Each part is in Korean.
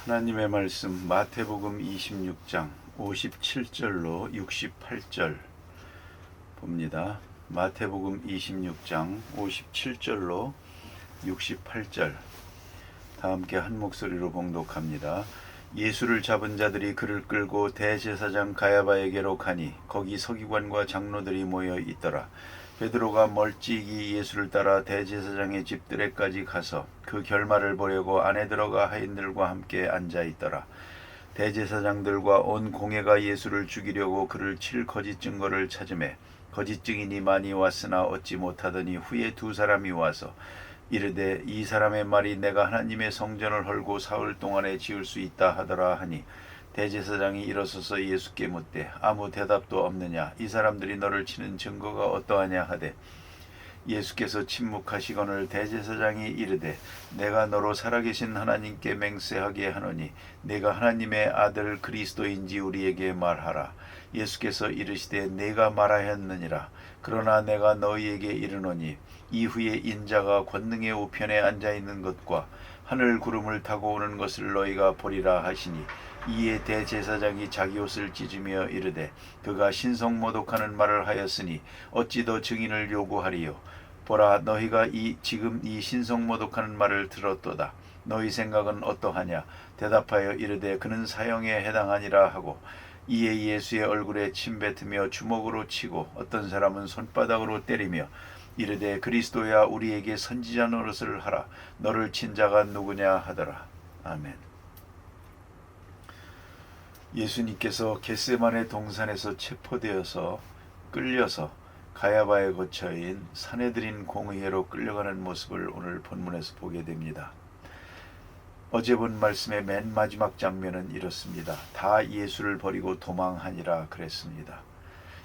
하나님의 말씀 마태복음 26장 57절로 68절 봅니다. 마태복음 26장 57절로 68절 다 함께 한 목소리로 봉독합니다. 예수를 잡은 자들이 그를 끌고 대제사장 가야바에게로 가니 거기 서기관과 장로들이 모여 있더라. 베드로가 멀찍이 예수를 따라 대제사장의 집들에까지 가서 그 결말을 보려고 안에 들어가 하인들과 함께 앉아 있더라. 대제사장들과 온 공회가 예수를 죽이려고 그를 칠 거짓 증거를 찾으매 거짓 증인이 많이 왔으나 얻지 못하더니 후에 두 사람이 와서 이르되 이 사람의 말이 내가 하나님의 성전을 헐고 사흘 동안에 지을 수 있다 하더라 하니 대제사장이 일어서서 예수께 묻되 아무 대답도 없느냐? 이 사람들이 너를 치는 증거가 어떠하냐 하되 예수께서 침묵하시거늘 대제사장이 이르되 내가 너로 살아계신 하나님께 맹세하게 하노니 내가 하나님의 아들 그리스도인지 우리에게 말하라. 예수께서 이르시되 내가 말하였느니라. 그러나 내가 너희에게 이르노니 이후에 인자가 권능의 우편에 앉아있는 것과 하늘 구름을 타고 오는 것을 너희가 보리라 하시니 이에 대제사장이 자기 옷을 찢으며 이르되 그가 신성모독하는 말을 하였으니 어찌 더 증인을 요구하리요. 보라, 너희가 지금 이 신성모독하는 말을 들었도다. 너희 생각은 어떠하냐? 대답하여 이르되 그는 사형에 해당하니라 하고 이에 예수의 얼굴에 침 뱉으며 주먹으로 치고 어떤 사람은 손바닥으로 때리며 이르되 그리스도야 우리에게 선지자 노릇을 하라. 너를 친 자가 누구냐 하더라. 아멘. 예수님께서 겟세마네 동산에서 체포되어서 끌려서 가야바의 거처인 사내들인 공의회로 끌려가는 모습을 오늘 본문에서 보게 됩니다. 어제 본 말씀의 맨 마지막 장면은 이렇습니다. 다 예수를 버리고 도망하니라 그랬습니다.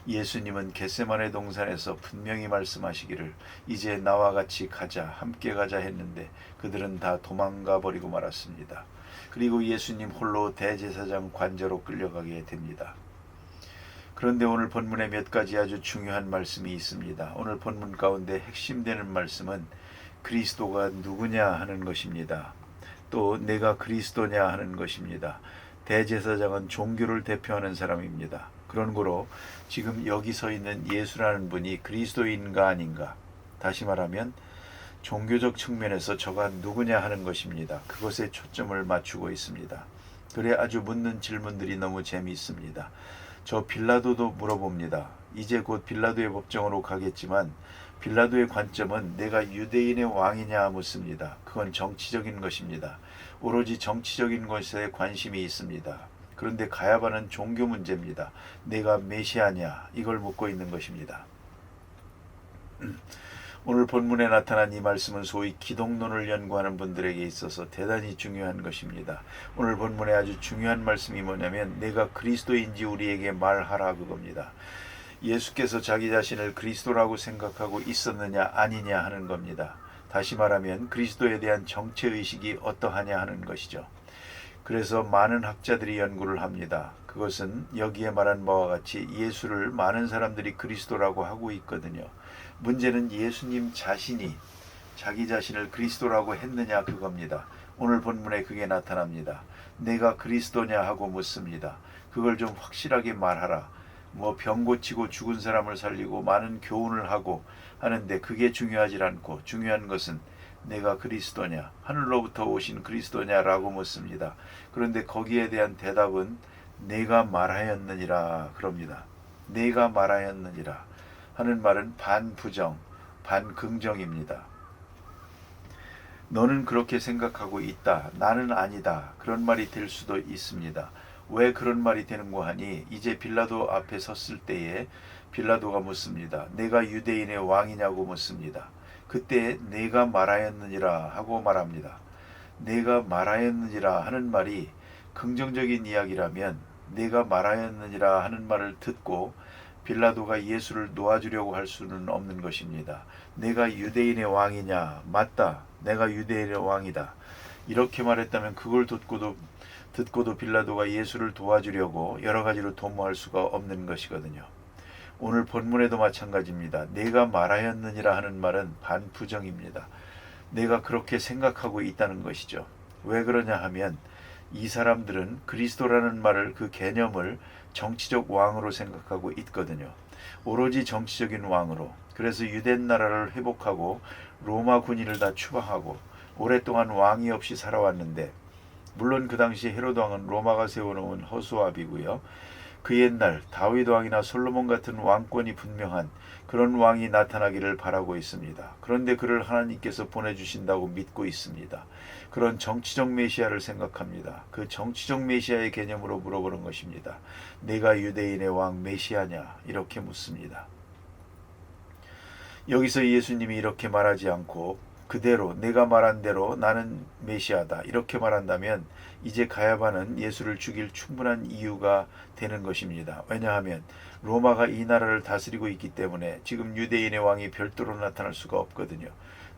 예수님은 겟세마네 동산에서 분명히 말씀하시기를 이제 나와 같이 가자, 함께 가자 했는데 그들은 다 도망가 버리고 말았습니다. 그리고 예수님 홀로 대제사장 관저로 끌려가게 됩니다. 그런데 오늘 본문에 몇 가지 아주 중요한 말씀이 있습니다. 오늘 본문 가운데 핵심되는 말씀은 그리스도가 누구냐 하는 것입니다. 또 내가 그리스도냐 하는 것입니다. 대제사장은 종교를 대표하는 사람입니다. 그런 거로 지금 여기 서 있는 예수라는 분이 그리스도인가 아닌가, 다시 말하면 종교적 측면에서 저가 누구냐 하는 것입니다. 그것에 초점을 맞추고 있습니다. 그래 아주 묻는 질문들이 너무 재미있습니다. 저 빌라도도 물어봅니다. 이제 곧 빌라도의 법정으로 가겠지만 빌라도의 관점은 내가 유대인의 왕이냐 묻습니다. 그건 정치적인 것입니다. 오로지 정치적인 것에 관심이 있습니다. 그런데 가야바는 종교 문제입니다. 내가 메시아냐 이걸 묻고 있는 것입니다. 오늘 본문에 나타난 이 말씀은 소위 기독론을 연구하는 분들에게 있어서 대단히 중요한 것입니다. 오늘 본문에 아주 중요한 말씀이 뭐냐면 내가 그리스도인지 우리에게 말하라 그겁니다. 예수께서 자기 자신을 그리스도라고 생각하고 있었느냐 아니냐 하는 겁니다. 다시 말하면 그리스도에 대한 정체의식이 어떠하냐 하는 것이죠. 그래서 많은 학자들이 연구를 합니다. 그것은 여기에 말한 바와 같이 예수를 많은 사람들이 그리스도라고 하고 있거든요. 문제는 예수님 자신이 자기 자신을 그리스도라고 했느냐 그겁니다. 오늘 본문에 그게 나타납니다. 내가 그리스도냐 하고 묻습니다. 그걸 좀 확실하게 말하라. 병 고치고 죽은 사람을 살리고 많은 교훈을 하고 하는데 그게 중요하지 않고 중요한 것은 내가 그리스도냐, 하늘로부터 오신 그리스도냐라고 묻습니다. 그런데 거기에 대한 대답은 내가 말하였느니라 그럽니다. 내가 말하였느니라 하는 말은 반부정, 반긍정입니다. 너는 그렇게 생각하고 있다. 나는 아니다. 그런 말이 될 수도 있습니다. 왜 그런 말이 되는고 하니 이제 빌라도 앞에 섰을 때에 빌라도가 묻습니다. 내가 유대인의 왕이냐고 묻습니다. 그때 내가 말하였느니라 하고 말합니다. 내가 말하였느니라 하는 말이 긍정적인 이야기라면 내가 말하였느니라 하는 말을 듣고 빌라도가 예수를 놓아주려고 할 수는 없는 것입니다. 내가 유대인의 왕이냐? 맞다. 내가 유대인의 왕이다. 이렇게 말했다면 그걸 듣고도 빌라도가 예수를 도와주려고 여러 가지로 도모할 수가 없는 것이거든요. 오늘 본문에도 마찬가지입니다. 내가 말하였느니라 하는 말은 반부정입니다. 내가 그렇게 생각하고 있다는 것이죠. 왜 그러냐 하면 이 사람들은 그리스도라는 말을, 그 개념을 정치적 왕으로 생각하고 있거든요. 오로지 정치적인 왕으로. 그래서 유대 나라를 회복하고 로마 군인을 다 추방하고 오랫동안 왕이 없이 살아왔는데, 물론 그 당시 헤로드 왕은 로마가 세워놓은 허수아비고요. 그 옛날 다윗 왕이나 솔로몬 같은 왕권이 분명한 그런 왕이 나타나기를 바라고 있습니다. 그런데 그를 하나님께서 보내주신다고 믿고 있습니다. 그런 정치적 메시아를 생각합니다. 그 정치적 메시아의 개념으로 물어보는 것입니다. 내가 유대인의 왕 메시아냐? 이렇게 묻습니다. 여기서 예수님이 이렇게 말하지 않고 그대로 내가 말한 대로 나는 메시아다 이렇게 말한다면 이제 가야바는 예수를 죽일 충분한 이유가 되는 것입니다. 왜냐하면 로마가 이 나라를 다스리고 있기 때문에 지금 유대인의 왕이 별도로 나타날 수가 없거든요.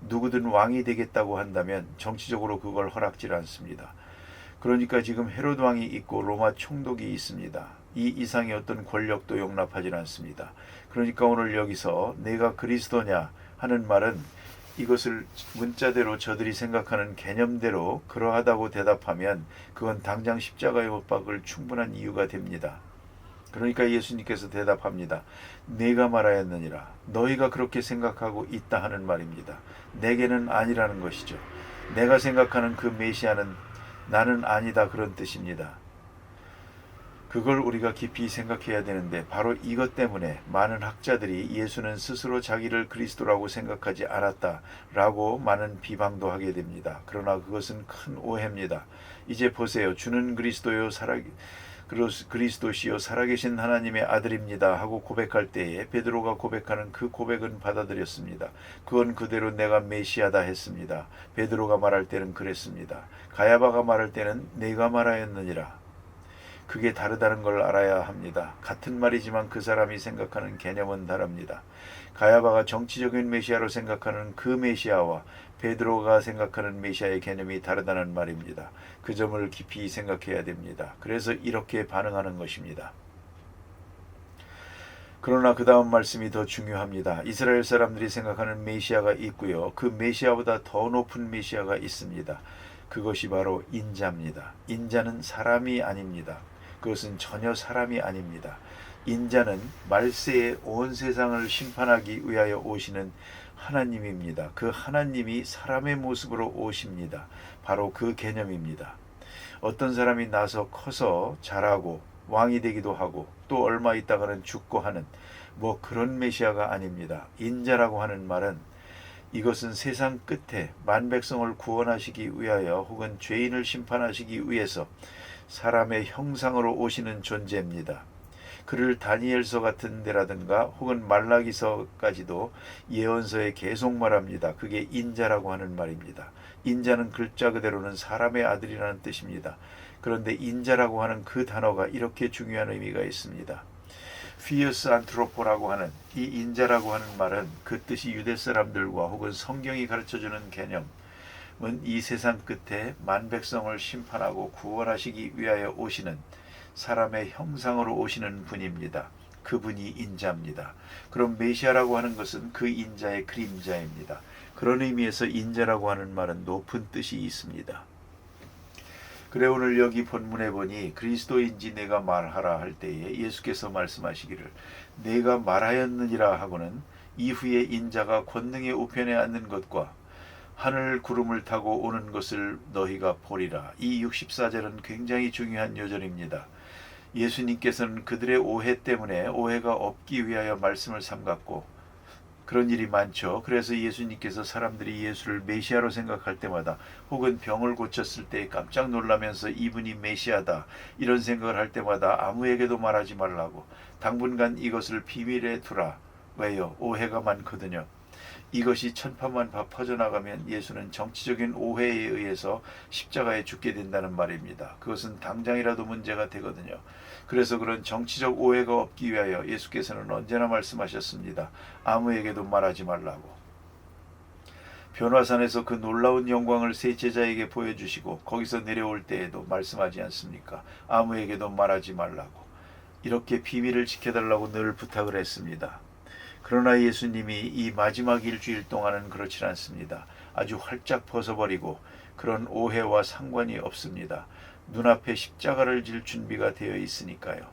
누구든 왕이 되겠다고 한다면 정치적으로 그걸 허락질 않습니다. 그러니까 지금 헤로드 왕이 있고 로마 총독이 있습니다. 이 이상의 어떤 권력도 용납하지 않습니다. 그러니까 오늘 여기서 내가 그리스도냐 하는 말은 이것을 문자대로 저들이 생각하는 개념대로 그러하다고 대답하면 그건 당장 십자가에 못 박을 충분한 이유가 됩니다. 그러니까 예수님께서 대답합니다. 내가 말하였느니라. 너희가 그렇게 생각하고 있다 하는 말입니다. 내게는 아니라는 것이죠. 내가 생각하는 그 메시아는 나는 아니다 그런 뜻입니다. 그걸 우리가 깊이 생각해야 되는데 바로 이것 때문에 많은 학자들이 예수는 스스로 자기를 그리스도라고 생각하지 않았다라고 많은 비방도 하게 됩니다. 그러나 그것은 큰 오해입니다. 이제 보세요. 주는 그리스도시요 살아계신 하나님의 아들입니다 하고 고백할 때에 베드로가 고백하는 그 고백은 받아들였습니다. 그건 그대로 내가 메시아다 했습니다. 베드로가 말할 때는 그랬습니다. 가야바가 말할 때는 내가 말하였느니라. 그게 다르다는 걸 알아야 합니다. 같은 말이지만 그 사람이 생각하는 개념은 다릅니다. 가야바가 정치적인 메시아로 생각하는 그 메시아와 베드로가 생각하는 메시아의 개념이 다르다는 말입니다. 그 점을 깊이 생각해야 됩니다. 그래서 이렇게 반응하는 것입니다. 그러나 그 다음 말씀이 더 중요합니다. 이스라엘 사람들이 생각하는 메시아가 있고요. 그 메시아보다 더 높은 메시아가 있습니다. 그것이 바로 인자입니다. 인자는 사람이 아닙니다. 그것은 전혀 사람이 아닙니다. 인자는 말세에 온 세상을 심판하기 위하여 오시는 하나님입니다. 그 하나님이 사람의 모습으로 오십니다. 바로 그 개념입니다. 어떤 사람이 나서 커서 자라고 왕이 되기도 하고 또 얼마 있다가는 죽고 하는 뭐 그런 메시아가 아닙니다. 인자라고 하는 말은 이것은 세상 끝에 만백성을 구원하시기 위하여 혹은 죄인을 심판하시기 위해서 사람의 형상으로 오시는 존재입니다. 그를 다니엘서 같은 데라든가 혹은 말라기서까지도 예언서에 계속 말합니다. 그게 인자라고 하는 말입니다. 인자는 글자 그대로는 사람의 아들이라는 뜻입니다. 그런데 인자라고 하는 그 단어가 이렇게 중요한 의미가 있습니다. 피어스 안트로포라고 하는 이 인자라고 하는 말은 그 뜻이 유대 사람들과 혹은 성경이 가르쳐주는 개념은 이 세상 끝에 만백성을 심판하고 구원하시기 위하여 오시는 사람의 형상으로 오시는 분입니다. 그분이 인자입니다. 그럼 메시아라고 하는 것은 그 인자의 그림자입니다. 그런 의미에서 인자라고 하는 말은 높은 뜻이 있습니다. 그래 오늘 여기 본문에 보니 그리스도인지 내가 말하라 할 때에 예수께서 말씀하시기를 내가 말하였느니라 하고는 이후에 인자가 권능의 우편에 앉는 것과 하늘 구름을 타고 오는 것을 너희가 보리라. 이 64절은 굉장히 중요한 요절입니다. 예수님께서는 그들의 오해 때문에 오해가 없기 위하여 말씀을 삼갔고 그런 일이 많죠. 그래서 예수님께서 사람들이 예수를 메시아로 생각할 때마다 혹은 병을 고쳤을 때 깜짝 놀라면서 이분이 메시아다 이런 생각을 할 때마다 아무에게도 말하지 말라고 당분간 이것을 비밀에 두라. 왜요? 오해가 많거든요. 이것이 천파만 퍼져나가면 예수는 정치적인 오해에 의해서 십자가에 죽게 된다는 말입니다. 그것은 당장이라도 문제가 되거든요. 그래서 그런 정치적 오해가 없기 위하여 예수께서는 언제나 말씀하셨습니다. 아무에게도 말하지 말라고. 변화산에서 그 놀라운 영광을 세 제자에게 보여주시고 거기서 내려올 때에도 말씀하지 않습니까? 아무에게도 말하지 말라고. 이렇게 비밀을 지켜달라고 늘 부탁을 했습니다. 그러나 예수님이 이 마지막 일주일 동안은 그렇지 않습니다. 아주 활짝 벗어버리고 그런 오해와 상관이 없습니다. 눈앞에 십자가를 질 준비가 되어 있으니까요.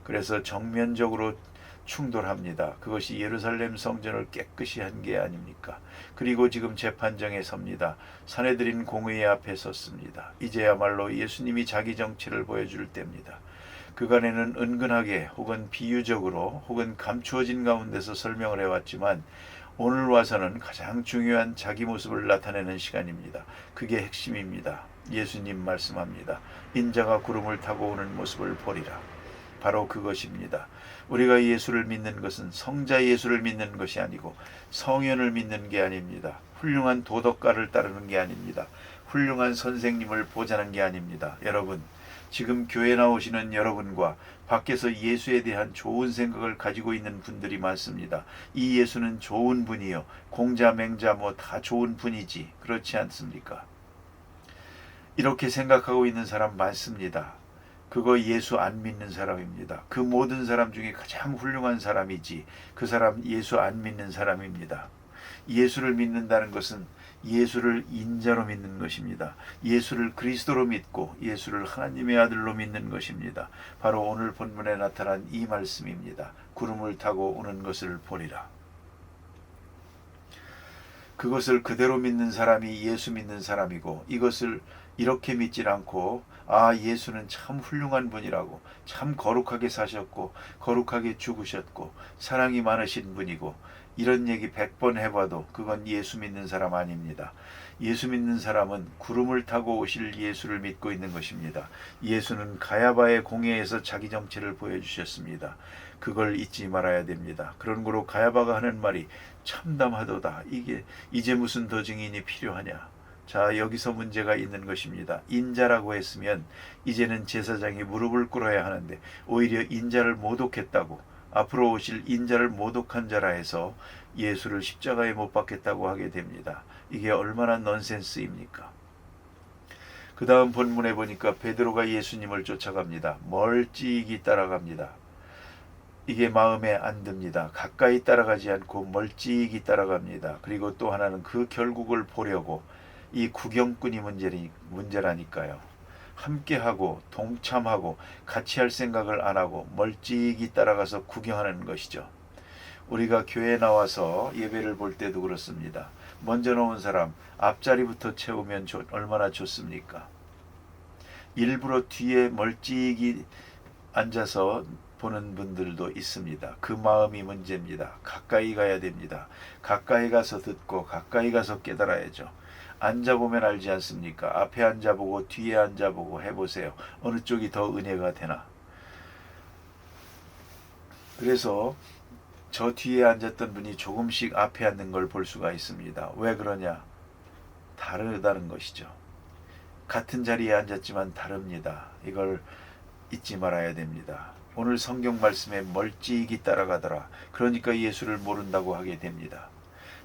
그래서 정면적으로 충돌합니다. 그것이 예루살렘 성전을 깨끗이 한 게 아닙니까? 그리고 지금 재판정에 섭니다. 사내들인 공의 앞에 섰습니다. 이제야말로 예수님이 자기 정체를 보여줄 때입니다. 그간에는 은근하게 혹은 비유적으로 혹은 감추어진 가운데서 설명을 해왔지만 오늘 와서는 가장 중요한 자기 모습을 나타내는 시간입니다. 그게 핵심입니다. 예수님 말씀합니다. 인자가 구름을 타고 오는 모습을 보리라. 바로 그것입니다. 우리가 예수를 믿는 것은 성자 예수를 믿는 것이 아니고 성현을 믿는 게 아닙니다. 훌륭한 도덕가를 따르는 게 아닙니다. 훌륭한 선생님을 보자는 게 아닙니다. 여러분, 지금 교회 나오시는 여러분과 밖에서 예수에 대한 좋은 생각을 가지고 있는 분들이 많습니다. 이 예수는 좋은 분이요. 공자 맹자 뭐 다 좋은 분이지. 그렇지 않습니까? 이렇게 생각하고 있는 사람 많습니다. 그거 예수 안 믿는 사람입니다. 그 모든 사람 중에 가장 훌륭한 사람이지 그 사람 예수 안 믿는 사람입니다. 예수를 믿는다는 것은 예수를 인자로 믿는 것입니다. 예수를 그리스도로 믿고 예수를 하나님의 아들로 믿는 것입니다. 바로 오늘 본문에 나타난 이 말씀입니다. 구름을 타고 오는 것을 보리라. 그것을 그대로 믿는 사람이 예수 믿는 사람이고 이것을 이렇게 믿질 않고 예수는 참 훌륭한 분이라고 참 거룩하게 사셨고 거룩하게 죽으셨고 사랑이 많으신 분이고 이런 얘기 100번 해봐도 그건 예수 믿는 사람 아닙니다. 예수 믿는 사람은 구름을 타고 오실 예수를 믿고 있는 것입니다. 예수는 가야바의 공회에서 자기 정체를 보여주셨습니다. 그걸 잊지 말아야 됩니다. 그런 거로 가야바가 하는 말이 참담하도다. 이제 무슨 더 증인이 필요하냐. 자, 여기서 문제가 있는 것입니다. 인자라고 했으면 이제는 제사장이 무릎을 꿇어야 하는데 오히려 인자를 모독했다고 앞으로 오실 인자를 모독한 자라 해서 예수를 십자가에 못 박겠다고 하게 됩니다. 이게 얼마나 넌센스입니까? 그 다음 본문에 보니까 베드로가 예수님을 쫓아갑니다. 멀찍이 따라갑니다. 이게 마음에 안 듭니다. 가까이 따라가지 않고 멀찍이 따라갑니다. 그리고 또 하나는 그 결국을 보려고 이 구경꾼이 문제라니까요. 함께하고 동참하고 같이 할 생각을 안 하고 멀찍이 따라가서 구경하는 것이죠. 우리가 교회에 나와서 예배를 볼 때도 그렇습니다. 먼저 나온 사람 앞자리부터 채우면 얼마나 좋습니까? 일부러 뒤에 멀찍이 앉아서 보는 분들도 있습니다. 그 마음이 문제입니다. 가까이 가야 됩니다. 가까이 가서 듣고 가까이 가서 깨달아야죠. 앉아보면 알지 않습니까? 앞에 앉아보고 뒤에 앉아보고 해보세요. 어느 쪽이 더 은혜가 되나? 그래서 저 뒤에 앉았던 분이 조금씩 앞에 앉는 걸 볼 수가 있습니다. 왜 그러냐? 다르다는 것이죠. 같은 자리에 앉았지만 다릅니다. 이걸 잊지 말아야 됩니다. 오늘 성경 말씀에 멀찍이 따라가더라. 그러니까 예수를 모른다고 하게 됩니다.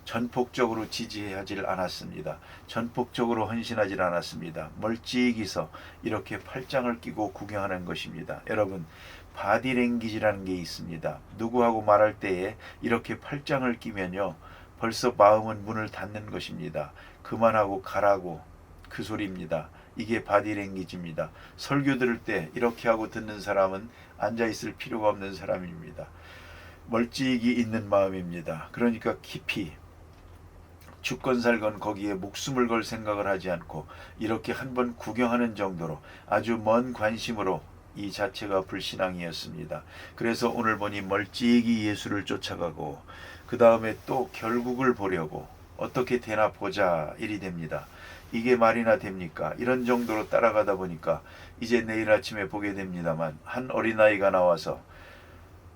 전폭적으로 지지하지 않았습니다. 전폭적으로 헌신하지 않았습니다. 멀찍이서 이렇게 팔짱을 끼고 구경하는 것입니다. 여러분, 바디랭귀지라는 게 있습니다. 누구하고 말할 때에 이렇게 팔짱을 끼면요, 벌써 마음은 문을 닫는 것입니다. 그만하고 가라고 그 소리입니다. 이게 바디랭귀지입니다. 설교 들을 때 이렇게 하고 듣는 사람은 앉아있을 필요가 없는 사람입니다. 멀찍이 있는 마음입니다. 그러니까 깊이 죽건 살건 거기에 목숨을 걸 생각을 하지 않고 이렇게 한번 구경하는 정도로 아주 먼 관심으로 이 자체가 불신앙이었습니다. 그래서 오늘 보니 멀찍이 예수를 쫓아가고 그 다음에 또 결국을 보려고 어떻게 되나 보자 일이 됩니다. 이게 말이나 됩니까? 이런 정도로 따라가다 보니까 이제 내일 아침에 보게 됩니다만 한 어린아이가 나와서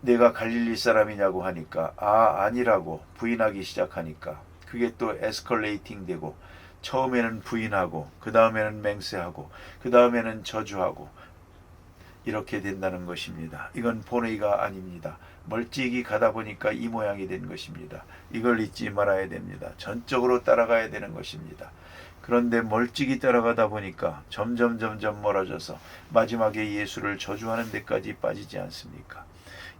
내가 갈릴리 사람이냐고 하니까 아니라고 부인하기 시작하니까 그게 또 에스컬레이팅 되고 처음에는 부인하고 그 다음에는 맹세하고 그 다음에는 저주하고 이렇게 된다는 것입니다. 이건 본의가 아닙니다. 멀찍이 가다 보니까 이 모양이 된 것입니다. 이걸 잊지 말아야 됩니다. 전적으로 따라가야 되는 것입니다. 그런데 멀찍이 따라가다 보니까 점점 멀어져서 마지막에 예수를 저주하는 데까지 빠지지 않습니까?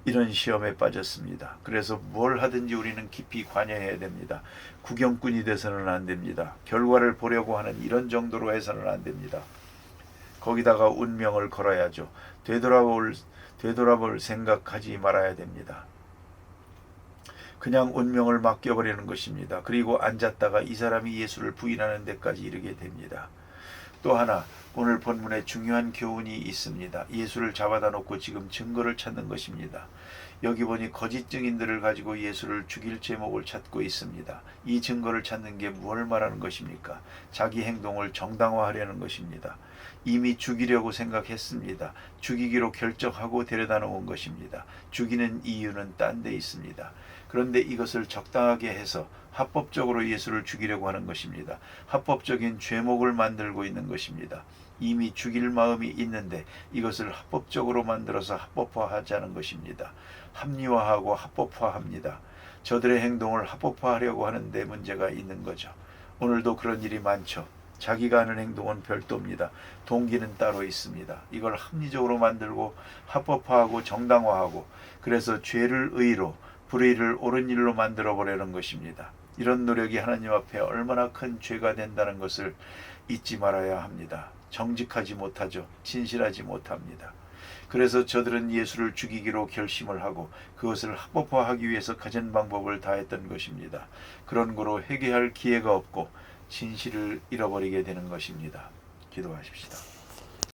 이런 시험에 빠졌습니다. 그래서 뭘 하든지 우리는 깊이 관여해야 됩니다. 구경꾼이 돼서는 안 됩니다. 결과를 보려고 하는 이런 정도로 해서는 안 됩니다. 거기다가 운명을 걸어야죠. 되돌아볼 생각하지 말아야 됩니다. 그냥 운명을 맡겨버리는 것입니다. 그리고 앉았다가 이 사람이 예수를 부인하는 데까지 이르게 됩니다. 또 하나, 오늘 본문에 중요한 교훈이 있습니다. 예수를 잡아다 놓고 지금 증거를 찾는 것입니다. 여기 보니 거짓 증인들을 가지고 예수를 죽일 제목을 찾고 있습니다. 이 증거를 찾는 게 뭘 말하는 것입니까? 자기 행동을 정당화하려는 것입니다. 이미 죽이려고 생각했습니다. 죽이기로 결정하고 데려다 놓은 것입니다. 죽이는 이유는 딴 데 있습니다. 그런데 이것을 적당하게 해서 합법적으로 예수를 죽이려고 하는 것입니다. 합법적인 죄목을 만들고 있는 것입니다. 이미 죽일 마음이 있는데 이것을 합법적으로 만들어서 합법화하자는 것입니다. 합리화하고 합법화합니다. 저들의 행동을 합법화하려고 하는데 문제가 있는 거죠. 오늘도 그런 일이 많죠. 자기가 하는 행동은 별도입니다. 동기는 따로 있습니다. 이걸 합리적으로 만들고 합법화하고 정당화하고, 그래서 죄를 의로, 불의를 옳은 일로 만들어 보려는 것입니다. 이런 노력이 하나님 앞에 얼마나 큰 죄가 된다는 것을 잊지 말아야 합니다. 정직하지 못하죠. 진실하지 못합니다. 그래서 저들은 예수를 죽이기로 결심을 하고 그것을 합법화하기 위해서 가진 방법을 다했던 것입니다. 그런 거로 회개할 기회가 없고 진실을 잃어버리게 되는 것입니다. 기도하십시다.